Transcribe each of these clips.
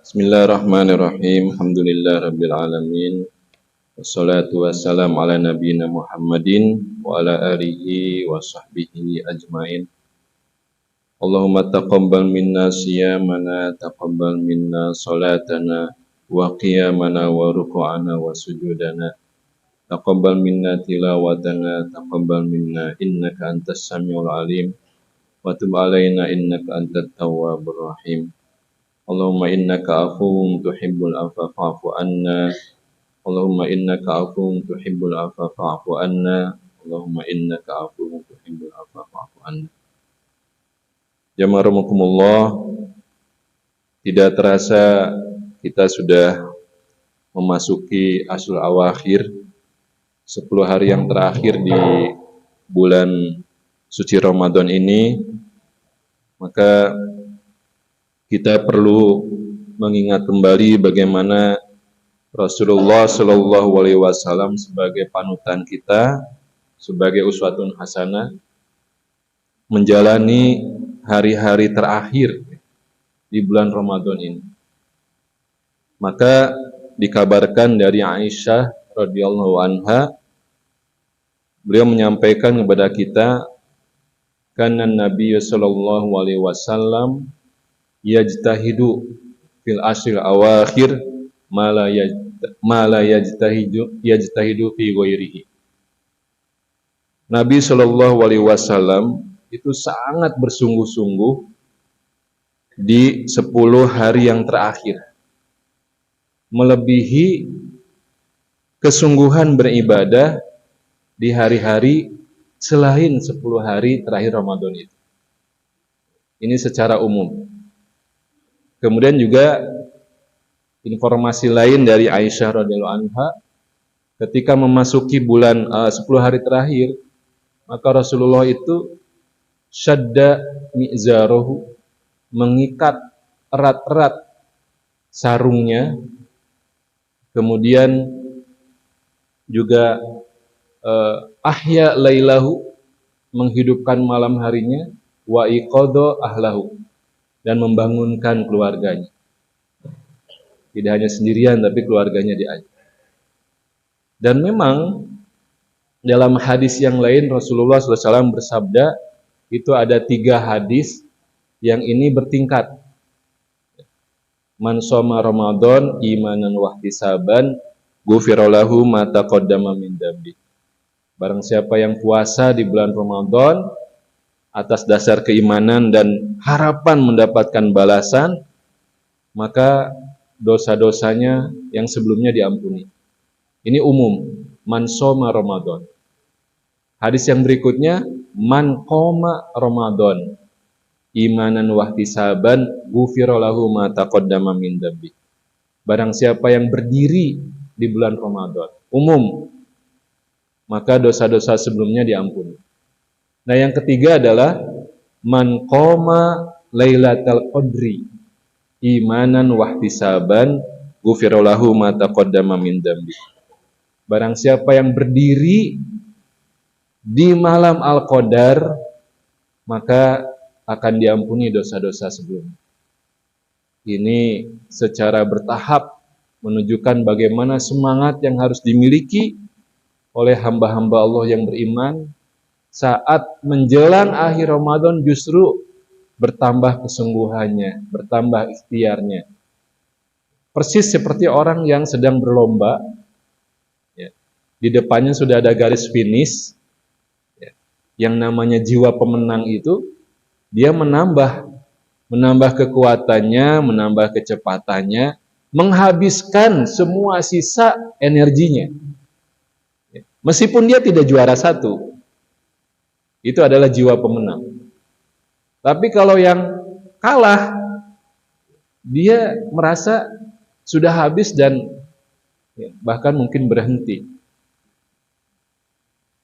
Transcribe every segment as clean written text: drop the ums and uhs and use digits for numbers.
Bismillahirrahmanirrahim. Alhamdulillah rabbil alamin. Wassalatu wassalamu ala nabiyyina Muhammadin wa ala alihi wa sahbihi ajmain. Allahumma taqabbal minna siyamana, taqabbal minna salatana wa qiyamana wa ruku'ana wa sujudana. Taqabbal minna tilawatana, taqabbal minna innaka antas samiul alim. Wa tub alaina innaka antat tawwabur rahim. Allahumma innaka afuwun tuhibbul afwa fa'fu anna. Allahumma innaka afuwun tuhibbul afwa fa'fu anna. Allahumma innaka afuwun tuhibbul afwa fa'fu anna. Jamaah rahimakumullah, tidak terasa kita sudah memasuki Ashrul Awakhir, 10 hari yang terakhir di bulan suci Ramadan ini. Maka kita perlu mengingat kembali bagaimana Rasulullah Shallallahu Alaihi Wasallam sebagai panutan kita, sebagai uswatun hasanah, menjalani hari-hari terakhir di bulan Ramadan ini. Maka dikabarkan dari Aisyah radhiyallahu anha, beliau menyampaikan kepada kita, kana Nabi Shallallahu Alaihi Wasallam yajtahidu fil ashril awakhir ma la yajtahidu fi ghairihi. Nabi Shallallahu Alaihi Wasallam itu sangat bersungguh-sungguh di 10 hari yang terakhir, melebihi kesungguhan beribadah di hari-hari selain 10 hari terakhir Ramadan itu. Ini secara umum. Kemudian juga informasi lain dari Aisyah radhiyallahu anha, ketika memasuki bulan 10 hari terakhir, maka Rasulullah itu syadda mi'zarahu, mengikat erat-erat sarungnya, kemudian juga ahya lailahu, menghidupkan malam harinya, wa iqadha ahlahu, dan membangunkan keluarganya. Tidak hanya sendirian, tapi keluarganya diajak. Dan memang dalam hadis yang lain Rasulullah SAW bersabda, itu ada 3 hadis yang ini bertingkat. Man shoma Ramadan imanan wahtisaban ghufira lahu ma taqaddama min dzambi. Barang siapa yang puasa di bulan Ramadan atas dasar keimanan dan harapan mendapatkan balasan, maka dosa-dosanya yang sebelumnya diampuni. Ini umum, man shoma Ramadan. Hadis yang berikutnya, man qoma Ramadan imanan wahtisaban ghufira lahu ma taqaddama min dzambi. Barang siapa yang berdiri di bulan Ramadan, umum, maka dosa-dosa sebelumnya diampuni. Nah, yang ketiga adalah man qoma lailatal qadri imanan wahtisaban ghufira lahu ma taqaddama min dzambi. Barang siapa yang berdiri di malam Al-Qadar, maka akan diampuni dosa-dosa sebelumnya. Ini secara bertahap menunjukkan bagaimana semangat yang harus dimiliki oleh hamba-hamba Allah yang beriman saat menjelang akhir Ramadan, justru bertambah kesungguhannya, bertambah ikhtiarnya. Persis seperti orang yang sedang berlomba, ya, di depannya sudah ada garis finish, ya, yang namanya jiwa pemenang itu, dia menambah kekuatannya, menambah kecepatannya, menghabiskan semua sisa energinya. Ya, meskipun dia tidak juara 1, itu adalah jiwa pemenang. Tapi kalau yang kalah, dia merasa sudah habis dan bahkan mungkin berhenti.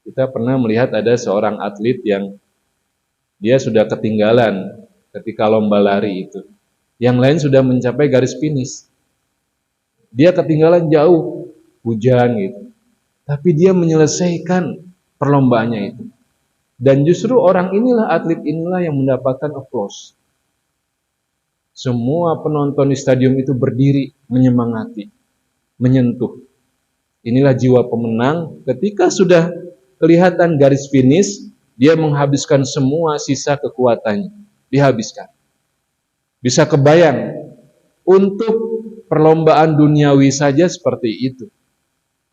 Kita pernah melihat ada seorang atlet yang dia sudah ketinggalan ketika lomba lari itu. Yang lain sudah mencapai garis finish. Dia ketinggalan jauh, hujan gitu. Tapi dia menyelesaikan perlombaannya itu. Dan justru orang inilah, atlet inilah yang mendapatkan applause. Semua penonton di stadion itu berdiri, menyemangati, menyentuh. Inilah jiwa pemenang. Ketika sudah kelihatan garis finish, dia menghabiskan semua sisa kekuatannya. Dihabiskan. Bisa kebayang, untuk perlombaan duniawi saja seperti itu.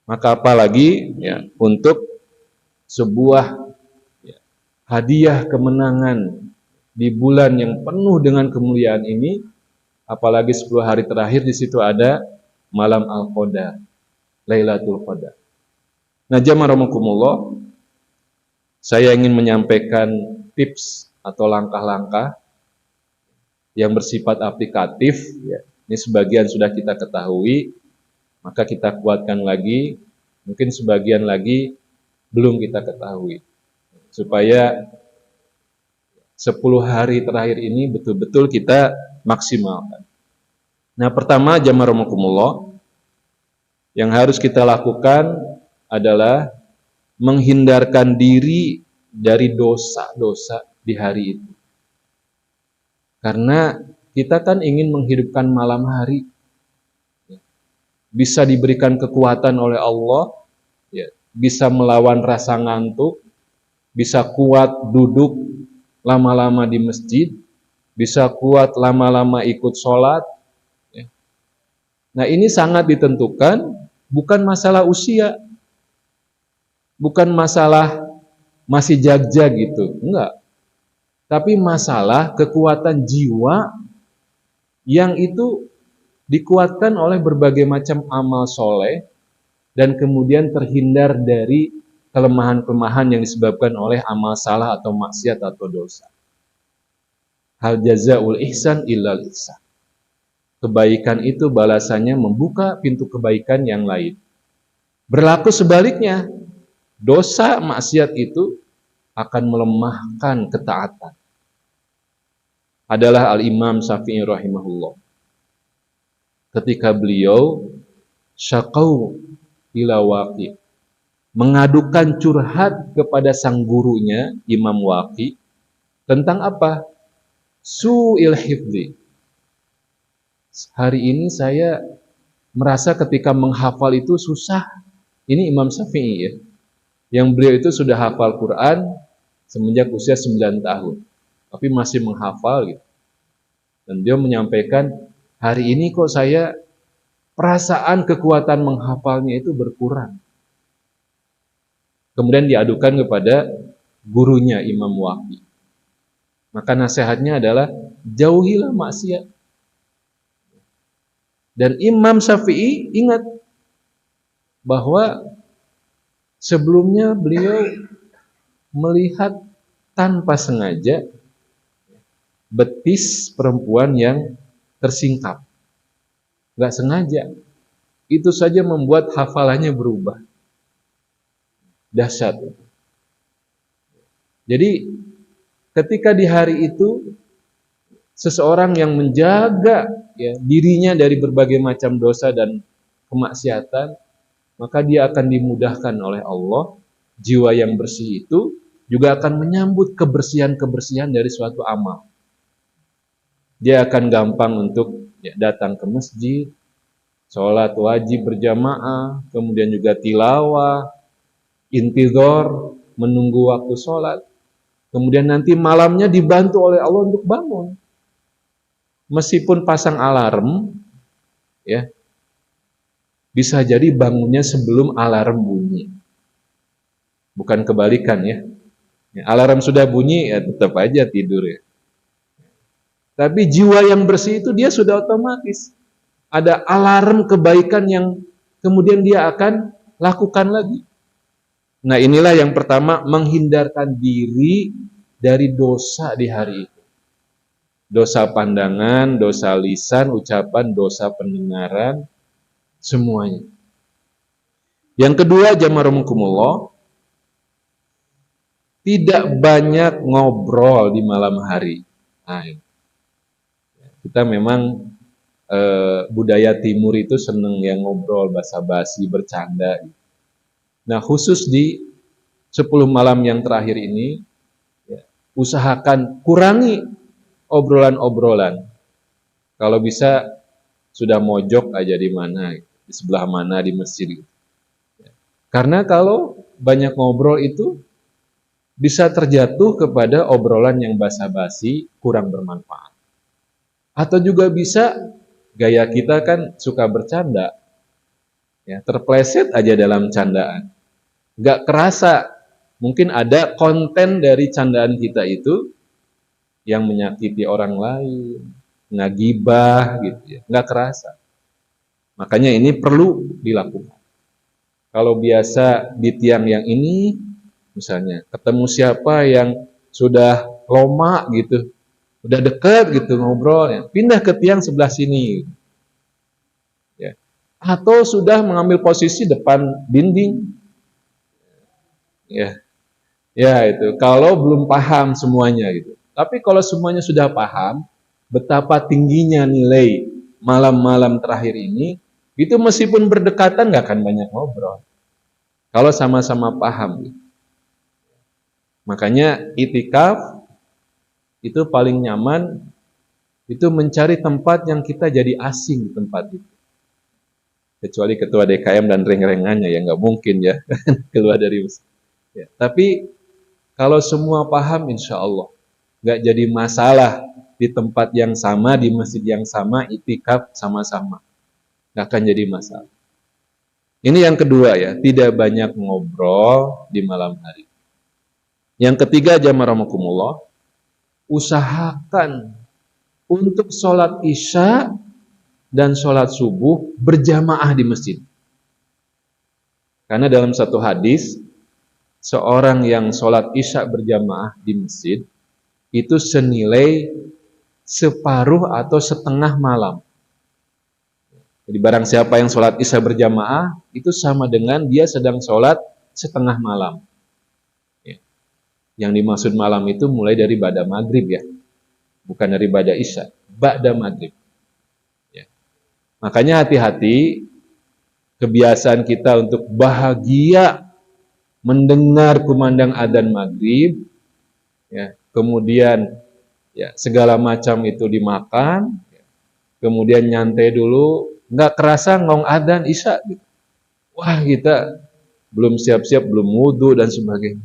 Maka apalagi ya, untuk sebuah ya, hadiah kemenangan di bulan yang penuh dengan kemuliaan ini, apalagi 10 hari terakhir di situ ada malam Al-Qadar, Lailatul Qadar. Nah, jamaah rahimakumullah, saya ingin menyampaikan tips atau langkah-langkah yang bersifat aplikatif ya. Ini sebagian sudah kita ketahui, maka kita kuatkan lagi, mungkin sebagian lagi belum kita ketahui. Supaya 10 hari terakhir ini betul-betul kita maksimalkan. Nah, pertama jamaah rahimakumullah, yang harus kita lakukan adalah menghindarkan diri dari dosa-dosa di hari itu. Karena kita kan ingin menghidupkan malam hari, bisa diberikan kekuatan oleh Allah, ya, bisa melawan rasa ngantuk, bisa kuat duduk lama-lama di masjid, bisa kuat lama-lama ikut sholat. Ya. Nah, ini sangat ditentukan bukan masalah usia, bukan masalah masih jag-jag gitu, enggak. Tapi masalah kekuatan jiwa yang itu dikuatkan oleh berbagai macam amal soleh dan kemudian terhindar dari kelemahan-kelemahan yang disebabkan oleh amal salah atau maksiat atau dosa. Hal jazaul ihsan illal ihsan. Kebaikan itu balasannya membuka pintu kebaikan yang lain. Berlaku sebaliknya, dosa maksiat itu akan melemahkan ketaatan. Adalah Al-Imam Syafi'i rahimahullah. Ketika beliau syaqau ila Waqi, mengadukan curhat kepada sang gurunya Imam Waqi tentang apa? Su'il hifdzi. Hari ini saya merasa ketika menghafal itu susah. Ini Imam Syafi'i ya. Yang beliau itu sudah hafal Quran semenjak usia 9 tahun. Tapi masih menghafal gitu. Dan dia menyampaikan, hari ini kok saya perasaan kekuatan menghafalnya itu berkurang. Kemudian diadukan kepada gurunya Imam Waqi. Maka nasihatnya adalah jauhilah maksiat. Dan Imam Syafi'i ingat bahwa sebelumnya beliau melihat tanpa sengaja betis perempuan yang tersingkap. Gak sengaja. Itu saja membuat hafalannya berubah. Dahsyat. Jadi ketika di hari itu seseorang yang menjaga ya, dirinya dari berbagai macam dosa dan kemaksiatan, maka dia akan dimudahkan oleh Allah. Jiwa yang bersih itu juga akan menyambut kebersihan-kebersihan dari suatu amal. Dia akan gampang untuk ya, datang ke masjid, sholat wajib berjamaah, kemudian juga tilawah, intizor, menunggu waktu sholat. Kemudian nanti malamnya dibantu oleh Allah untuk bangun. Meskipun pasang alarm, ya, bisa jadi bangunnya sebelum alarm bunyi. Bukan kebalikan ya. Alarm sudah bunyi, ya tetap aja tidur ya. Tapi jiwa yang bersih itu dia sudah otomatis. Ada alarm kebaikan yang kemudian dia akan lakukan lagi. Nah, inilah yang pertama, menghindarkan diri dari dosa di hari itu. Dosa pandangan, dosa lisan, ucapan, dosa pendengaran, semuanya. Yang kedua, jamaah rahimakumullah, tidak banyak ngobrol di malam hari. Nah, kita memang budaya timur itu seneng yang ngobrol, basa-basi, bercanda. Nah, khusus di 10 malam yang terakhir ini, ya, usahakan kurangi obrolan-obrolan. Kalau bisa sudah mojok aja di mana, di sebelah mana di masjid. Karena kalau banyak ngobrol itu bisa terjatuh kepada obrolan yang basa-basi, kurang bermanfaat. Atau juga bisa gaya kita kan suka bercanda, ya, terpleset aja dalam candaan. Nggak kerasa, mungkin ada konten dari candaan kita itu yang menyakiti orang lain, ngagibah gitu ya, nggak kerasa. Makanya ini perlu dilakukan. Kalau biasa di tiang yang ini, misalnya ketemu siapa yang sudah lama gitu, udah deket gitu ngobrol, ya, pindah ke tiang sebelah sini, ya. Atau sudah mengambil posisi depan dinding, ya, ya itu. Kalau belum paham semuanya gitu. Tapi kalau semuanya sudah paham, betapa tingginya nilai malam-malam terakhir ini, itu meskipun berdekatan nggak akan banyak ngobrol. Kalau sama-sama paham. Gitu. Makanya itikaf itu paling nyaman, itu mencari tempat yang kita jadi asing di tempat itu. Kecuali ketua DKM dan reng-rengannya, ya nggak mungkin ya keluar dari masjid. Ya, tapi kalau semua paham, insya Allah nggak jadi masalah di tempat yang sama, di masjid yang sama, itikaf sama-sama, nggak akan jadi masalah. Ini yang kedua ya, tidak banyak ngobrol di malam hari. Yang ketiga, jamaah rahimakumullah, usahakan untuk sholat isya dan sholat subuh berjamaah di masjid. Karena dalam satu hadis, seorang yang sholat isya berjamaah di masjid, itu senilai separuh atau setengah malam. Jadi barang siapa yang sholat isya berjamaah, itu sama dengan dia sedang sholat setengah malam. Yang dimaksud malam itu mulai dari ba'da maghrib ya, bukan dari ba'da isya, ba'da maghrib. Ya. Makanya hati-hati kebiasaan kita untuk bahagia mendengar kumandang adzan maghrib, ya, kemudian ya segala macam itu dimakan, ya, kemudian nyantai dulu, nggak kerasa ngong adzan isya, gitu. Wah kita belum siap-siap, belum wudhu dan sebagainya.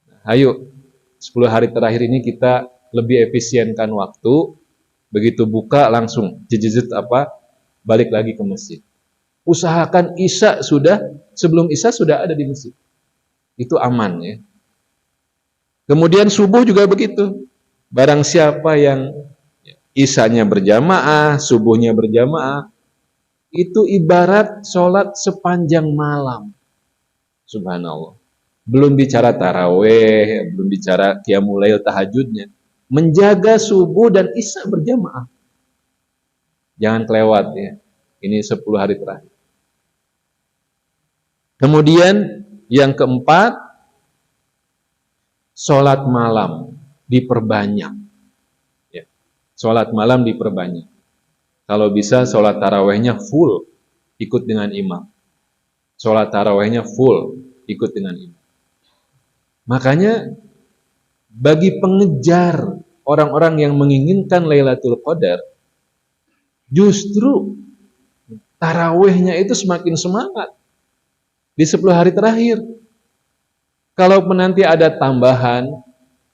Nah, ayo 10 hari terakhir ini kita lebih efisienkan waktu, begitu buka langsung jejit apa balik lagi ke masjid. Usahakan isya sudah, sebelum isya sudah ada di masjid. Itu aman ya. Kemudian subuh juga begitu. Barang siapa yang isyanya berjamaah, subuhnya berjamaah, itu ibarat sholat sepanjang malam. Subhanallah. Belum bicara taraweh, belum bicara qiyamul lail tahajudnya. Menjaga subuh dan isya berjamaah. Jangan kelewat ya. Ini 10 hari terakhir. Kemudian yang keempat, sholat malam diperbanyak. Ya. Sholat malam diperbanyak. Kalau bisa sholat tarawehnya full, ikut dengan imam. Sholat tarawehnya full, ikut dengan imam. Makanya bagi pengejar orang-orang yang menginginkan Lailatul Qadar, justru tarawehnya itu semakin semangat di 10 hari terakhir. Kalaupun nanti ada tambahan,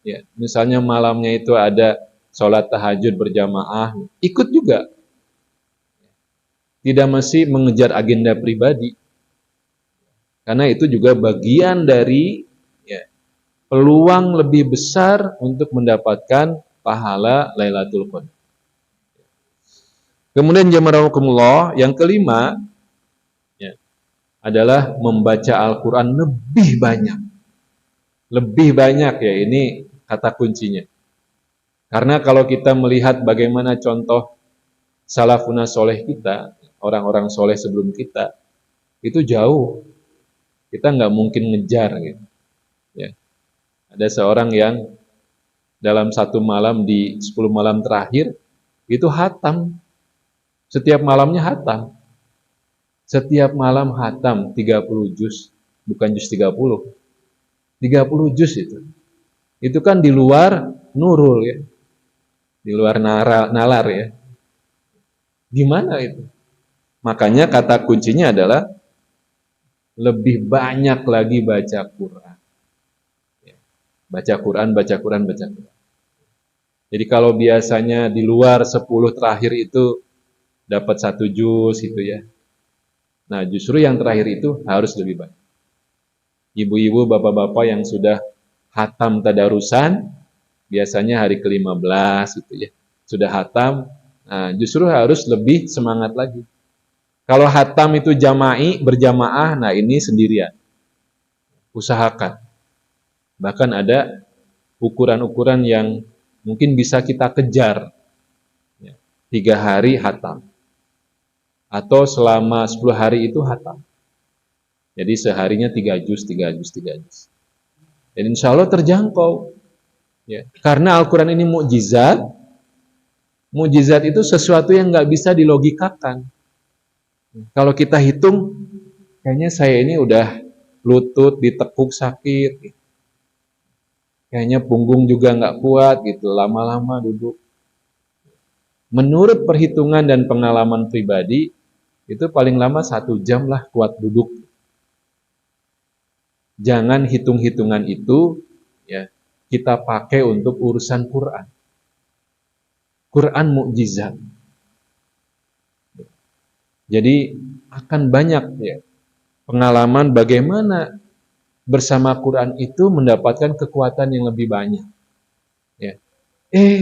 ya, misalnya malamnya itu ada sholat tahajud berjamaah, ikut juga. Tidak mesti mengejar agenda pribadi. Karena itu juga bagian dari ya, peluang lebih besar untuk mendapatkan pahala Lailatul Qadar. Kemudian jamaah rahimakumullah, yang kelima ya, adalah membaca Al-Quran lebih banyak. Lebih banyak ya, ini kata kuncinya. Karena kalau kita melihat bagaimana contoh salafuna soleh kita, orang-orang soleh sebelum kita, itu jauh. Kita nggak mungkin ngejar gitu. Ya. Ada seorang yang dalam satu malam di 10 malam terakhir, itu hatam. Setiap malamnya hatam. Setiap malam hatam 30 juz, bukan juz 30. 30 juz itu. Itu kan di luar nurul ya. Di luar nalar ya. Gimana itu? Makanya kata kuncinya adalah lebih banyak lagi baca Quran. Baca Quran, baca Quran, baca Quran. Jadi kalau biasanya di luar 10 terakhir itu dapat 1 juz gitu ya. Nah justru yang terakhir itu harus lebih banyak. Ibu-ibu, bapak-bapak yang sudah hatam tadarusan, biasanya hari ke-15 gitu ya. Sudah hatam, nah justru harus lebih semangat lagi. Kalau hatam itu jama'i, berjamaah, nah ini sendirian. Usahakan. Bahkan ada ukuran-ukuran yang mungkin bisa kita kejar. 3 hari hatam. Atau selama 10 hari itu hatam. Jadi seharinya 3 juz, 3 juz, 3 juz. Dan insya Allah terjangkau. Ya. Karena Al-Quran ini mukjizat. Mukjizat itu sesuatu yang nggak bisa dilogikakan. Kalau kita hitung, kayaknya saya ini udah lutut ditekuk sakit. Kayaknya punggung juga nggak kuat gitu, lama-lama duduk. Menurut perhitungan dan pengalaman pribadi, itu paling lama 1 jam lah kuat duduk. Jangan hitung-hitungan itu ya kita pakai untuk urusan Quran. Quran mukjizat. Jadi akan banyak ya pengalaman bagaimana bersama Quran itu mendapatkan kekuatan yang lebih banyak. Ya.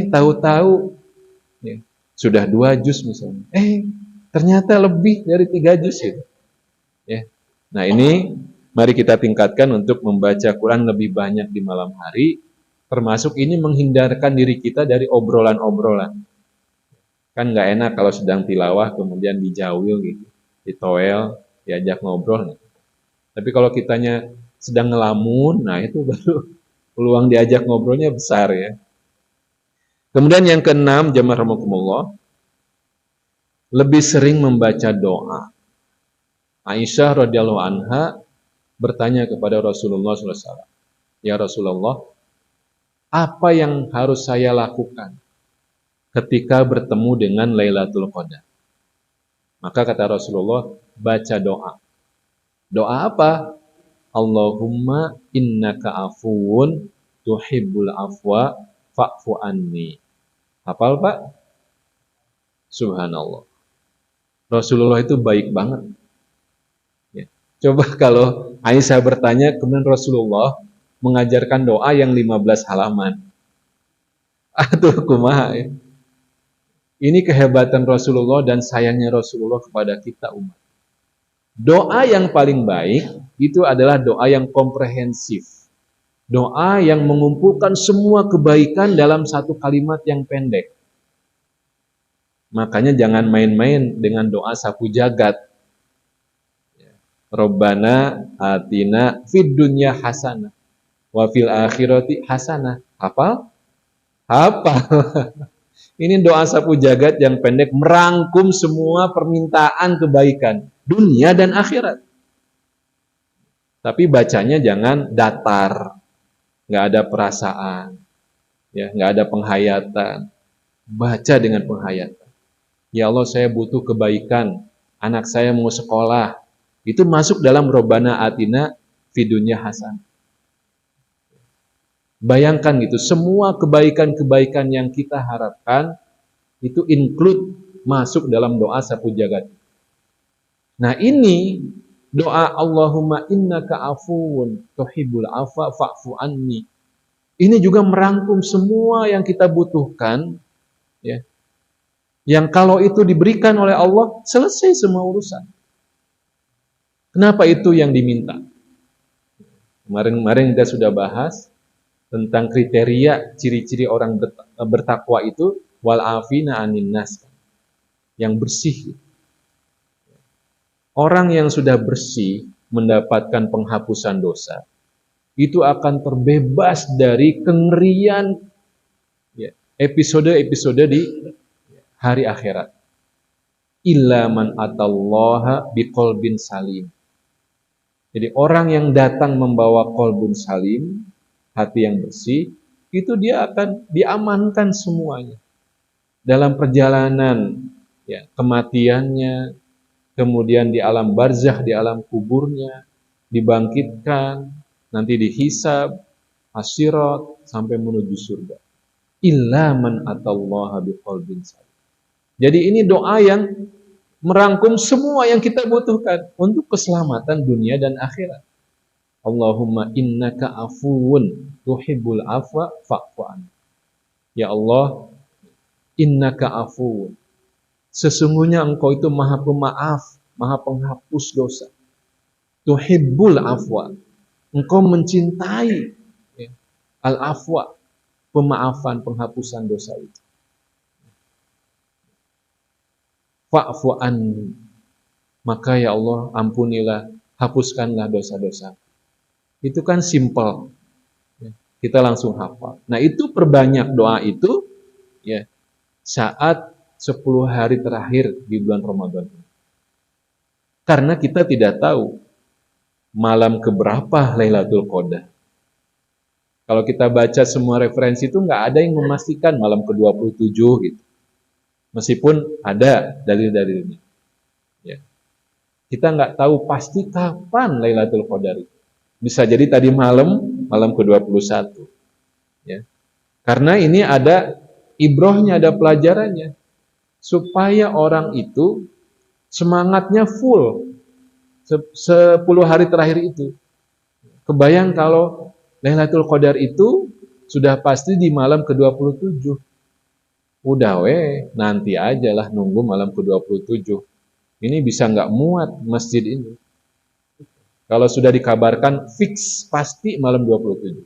Tahu-tahu ya, sudah 2 juz misalnya. Ternyata lebih dari 3 juz itu. Ya. Nah ini mari kita tingkatkan untuk membaca Quran lebih banyak di malam hari. Termasuk ini menghindarkan diri kita dari obrolan-obrolan. Kan nggak enak kalau sedang tilawah kemudian dijauh gitu, ditoel, diajak ngobrol. Tapi kalau kitanya sedang ngelamun, nah itu baru peluang diajak ngobrolnya besar ya. Kemudian yang keenam, jamaah rahimakumullah, lebih sering membaca doa. Aisyah radhiyallahu anha bertanya kepada Rasulullah SAW, ya Rasulullah, apa yang harus saya lakukan ketika bertemu dengan Lailatul Qadar? Maka kata Rasulullah, baca doa. Doa apa? Allahumma innaka afuwun tuhibbul afwa fa'fu anni. Hafal Pak? Subhanallah. Rasulullah itu baik banget. Ya. Coba kalau Aisyah bertanya, kemudian Rasulullah mengajarkan doa yang 15 halaman. Aduh, kumaha ya. Ini kehebatan Rasulullah dan sayangnya Rasulullah kepada kita umat. Doa yang paling baik itu adalah doa yang komprehensif. Doa yang mengumpulkan semua kebaikan dalam satu kalimat yang pendek. Makanya jangan main-main dengan doa sapu jagat. Rabbana atina fid dunya hasanah wa fil akhirati hasanah. Hafal? Hafal. Ini doa sapu jagat yang pendek merangkum semua permintaan kebaikan dunia dan akhirat. Tapi bacanya jangan datar, nggak ada perasaan, ya, nggak ada penghayatan. Baca dengan penghayatan. Ya Allah, saya butuh kebaikan. Anak saya mau sekolah. Itu masuk dalam Robbana atina fid dunya hasanah. Bayangkan gitu, semua kebaikan-kebaikan yang kita harapkan itu include masuk dalam doa sapu jagat. Nah ini doa Allahumma innaka afuwun tuhibbul afwa fa'fu anni. Ini juga merangkum semua yang kita butuhkan, ya. Yang kalau itu diberikan oleh Allah, selesai semua urusan. Kenapa itu yang diminta? Kemarin kita sudah bahas tentang kriteria ciri-ciri orang bertakwa itu wal afina anin nas, yang bersih. Orang yang sudah bersih mendapatkan penghapusan dosa itu akan terbebas dari kengerian episode-episode di hari akhirat. Illa man atallaha biqalbin salim. Jadi orang yang datang membawa qalbun salim, hati yang bersih, itu dia akan diamankan semuanya. Dalam perjalanan ya, kematiannya, kemudian di alam barzakh, di alam kuburnya, dibangkitkan, nanti dihisab, asyirat, sampai menuju surga. Illa man atallaha biqalbin salim. Jadi ini doa yang merangkum semua yang kita butuhkan untuk keselamatan dunia dan akhirat. Allahumma innaka afuwun tuhibbul afwa fa'fu anni. Ya Allah, innaka afuwun. Sesungguhnya engkau itu maha pemaaf, maha penghapus dosa. Tuhibbul afwa. Engkau mencintai ya, al-afwa, pemaafan, penghapusan dosa itu. Fa'fu anni. Maka ya Allah, ampunilah, hapuskanlah dosa-dosa. Itu kan simple. Kita langsung hafal. Nah, itu perbanyak doa itu ya saat 10 hari terakhir di bulan Ramadan. Karena kita tidak tahu malam keberapa Lailatul Qadar. Kalau kita baca semua referensi itu nggak ada yang memastikan malam ke-27 gitu. Meskipun ada dalil-dalilnya. Ya. Kita nggak tahu pasti kapan Lailatul Qadar itu. Bisa jadi tadi malam ke-21. Ya. Karena ini ada ibrohnya, ada pelajarannya. Supaya orang itu semangatnya full 10 hari terakhir itu. Kebayang kalau Lailatul Qadar itu sudah pasti di malam ke-27. Udah nanti aja lah nunggu malam ke-27. Ini bisa nggak muat masjid ini. Kalau sudah dikabarkan fix pasti malam 27.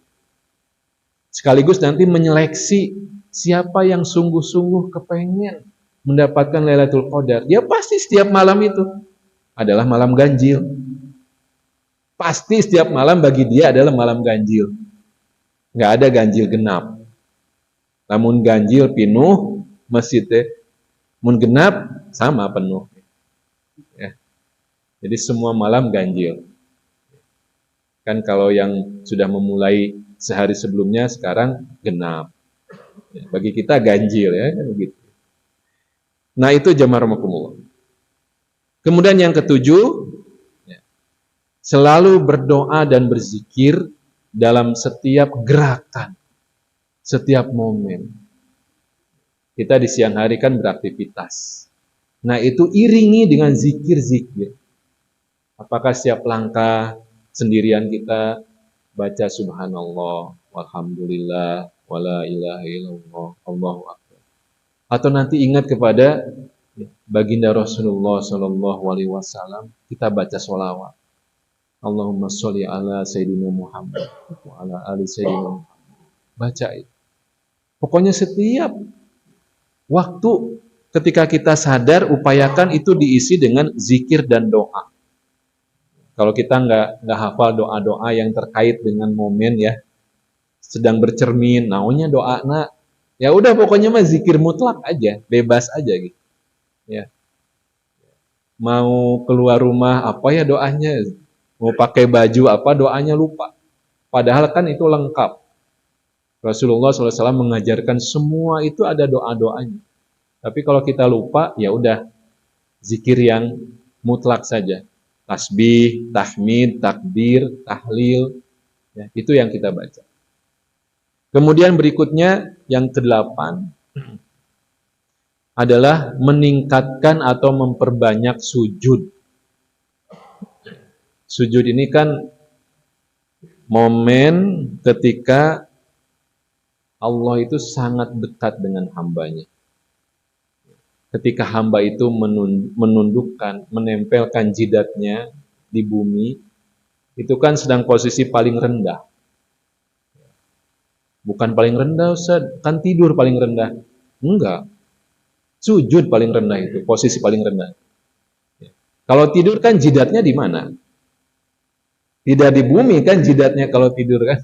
Sekaligus nanti menyeleksi siapa yang sungguh-sungguh kepengen mendapatkan Lailatul Qadar. Ya pasti setiap malam itu adalah malam ganjil. Pasti setiap malam bagi dia adalah malam ganjil. Nggak ada ganjil genap. Namun ganjil penuh masjidnya. Mun genap sama penuh. Ya. Jadi semua malam ganjil. Kan kalau yang sudah memulai sehari sebelumnya sekarang genap. Ya, bagi kita ganjil ya kan begitu. Nah itu jamaah rahimakumullah. Kemudian yang ketujuh, ya, selalu berdoa dan berzikir dalam setiap gerakan, setiap momen. Kita di siang hari kan beraktivitas. Nah itu iringi dengan zikir-zikir. Apakah setiap langkah sendirian kita baca subhanallah, walhamdulillah, wala ilaha illallah, Allahu akbar. Atau nanti ingat kepada baginda Rasulullah Shallallahu Alaihi Wasallam, kita baca sholawat. Allahumma sholli ala Sayyidina Muhammad wa ala ali Sayyidina Muhammad. Baca itu. Pokoknya setiap waktu ketika kita sadar, upayakan itu diisi dengan zikir dan doa. Kalau kita nggak hafal doa-doa yang terkait dengan momen ya, sedang bercermin, naunya doa nak, ya udah pokoknya mah zikir mutlak aja, bebas aja gitu. Ya. Mau keluar rumah apa ya doanya, mau pakai baju apa doanya lupa. Padahal kan itu lengkap. Rasulullah SAW mengajarkan semua itu ada doa-doanya. Tapi kalau kita lupa, ya udah zikir yang mutlak saja. Tasbih, tahmid, takbir, tahlil, ya, itu yang kita baca. Kemudian berikutnya yang ke-8 adalah meningkatkan atau memperbanyak sujud. Sujud ini kan momen ketika Allah itu sangat dekat dengan hambanya. Ketika hamba itu menundukkan, menempelkan jidatnya di bumi, itu kan sedang posisi paling rendah. Bukan paling rendah, Ustaz, kan tidur paling rendah. Enggak. Sujud paling rendah itu, posisi paling rendah. Kalau tidur kan jidatnya di mana? Tidak di bumi kan jidatnya kalau tidur kan.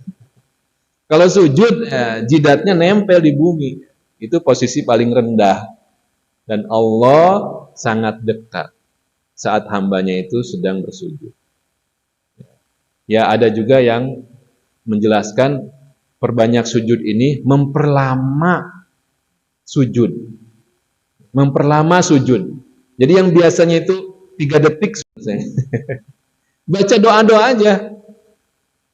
Kalau sujud, jidatnya nempel di bumi. Itu posisi paling rendah. Dan Allah sangat dekat saat hambanya itu sedang bersujud. Ya ada juga yang menjelaskan perbanyak sujud ini memperlama sujud. memperlama sujud. Jadi yang biasanya itu 3 detik selesai. Baca doa-doa aja.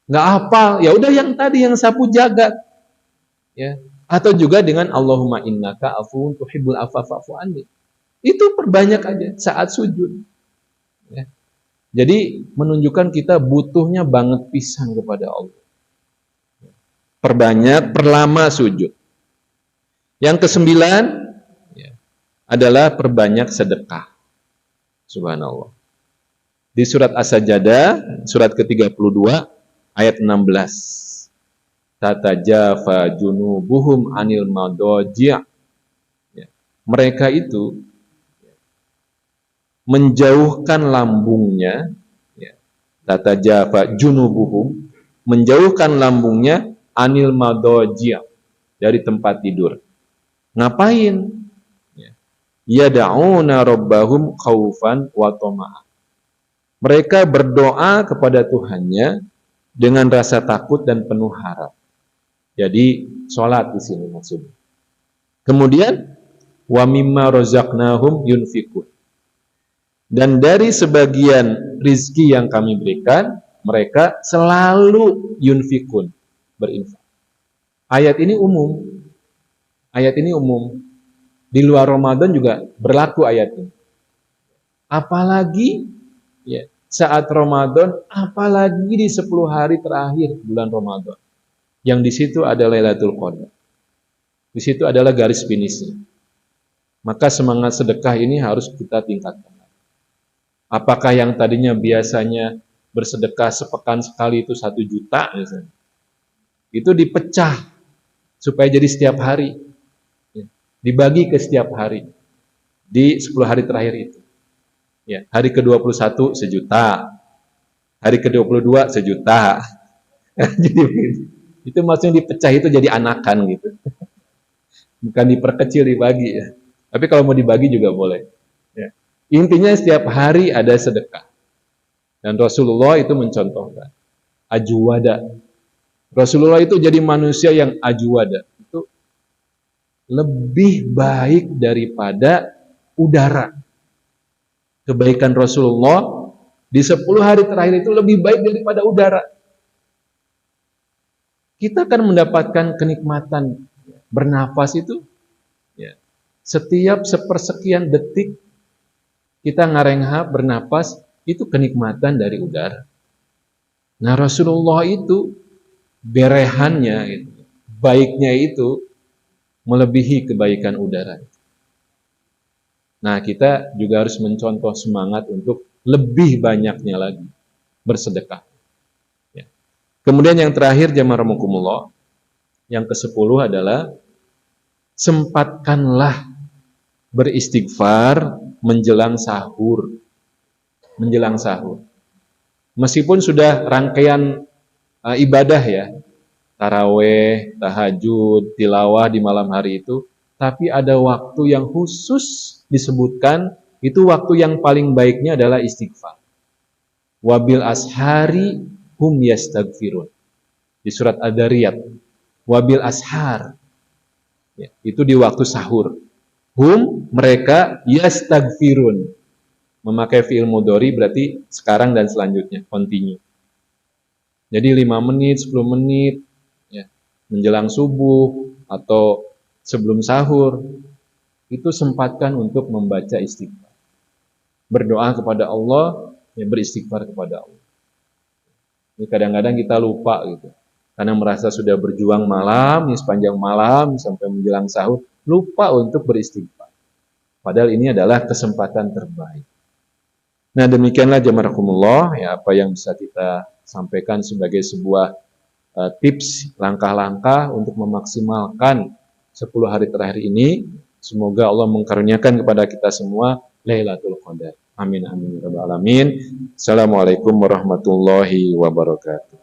Nggak hafal, ya udah yang tadi yang sapu jagat. Ya. Atau juga dengan Allahumma innaka afuwun tuhibbul afwa fa'fu anni. Itu perbanyak aja saat sujud. Ya. Jadi menunjukkan kita butuhnya banget pisan kepada Allah. Perbanyak, perlama sujud. Yang ke-9 ya, adalah perbanyak sedekah. Subhanallah. Di surat As-Sajdah, surat ke-32, ayat 16. Tatajafa junubuhum anil madaji'. Ya. Mereka itu menjauhkan lambungnya, ya. Tatajafa junubuhum, menjauhkan lambungnya anil madaji', dari tempat tidur. Ngapain? Yada'una rabbahum khaufan wa tama'an. Mereka berdoa kepada Tuhannya dengan rasa takut dan penuh harap. Jadi sholat di sini maksudnya. Kemudian wa mimma razaqnahum yunfikun. Dan dari sebagian rizki yang kami berikan, mereka selalu yunfikun, berinfak. Ayat ini umum. Ayat ini umum. Di luar Ramadan juga berlaku ayat ini. Apalagi ya, saat Ramadan, apalagi di 10 hari terakhir bulan Ramadan. Yang di situ ada Lailatul Qadar. Di situ adalah garis finishnya. Maka semangat sedekah ini harus kita tingkatkan. Apakah yang tadinya biasanya bersedekah sepekan sekali itu 1 juta misalnya, itu dipecah supaya jadi setiap hari. Dibagi ke setiap hari di 10 hari terakhir itu. Ya, hari ke-21 1.000.000, hari ke-22 1.000.000. Jadi itu maksudnya dipecah itu jadi anakan gitu. Bukan diperkecil, dibagi ya. Tapi kalau mau dibagi juga boleh. Ya. Intinya setiap hari ada sedekah. Dan Rasulullah itu mencontohkan ajwada. Rasulullah itu jadi manusia yang ajwada. Lebih baik daripada udara. Kebaikan Rasulullah di 10 hari terakhir itu lebih baik daripada udara. Kita akan mendapatkan kenikmatan bernafas itu ya, setiap sepersekian detik kita ngarenghap bernafas, itu kenikmatan dari udara. Nah Rasulullah itu berehannya itu, baiknya itu melebihi kebaikan udara. Nah, kita juga harus mencontoh semangat untuk lebih banyaknya lagi bersedekah. Ya. Kemudian yang terakhir, jamaah rahimakumullah, yang ke-10 adalah sempatkanlah beristighfar menjelang sahur. Menjelang sahur. Meskipun sudah rangkaian ibadah ya, taraweh, tahajud, tilawah di malam hari itu, tapi ada waktu yang khusus disebutkan, itu waktu yang paling baiknya adalah istighfar. Wabil ashari hum yastaghfirun. Di surat Ad-Dariyat. Wabil ashar. Ya, itu di waktu sahur. Hum, mereka, yastaghfirun. Memakai fi'il mudhari berarti sekarang dan selanjutnya, continue. Jadi 5 menit, 10 menit, menjelang subuh atau sebelum sahur, itu sempatkan untuk membaca istighfar. Berdoa kepada Allah, ya beristighfar kepada Allah. Ini kadang-kadang kita lupa gitu. Karena merasa sudah berjuang malam, ya sepanjang malam sampai menjelang sahur, lupa untuk beristighfar. Padahal ini adalah kesempatan terbaik. Nah, demikianlah jamaah rahimakumullah, ya apa yang bisa kita sampaikan sebagai sebuah tips, langkah-langkah untuk memaksimalkan 10 hari terakhir ini. Semoga Allah mengkaruniakan kepada kita semua Lailatul Qadar. Amin amin ya rabbal alamin. Assalamualaikum warahmatullahi wabarakatuh.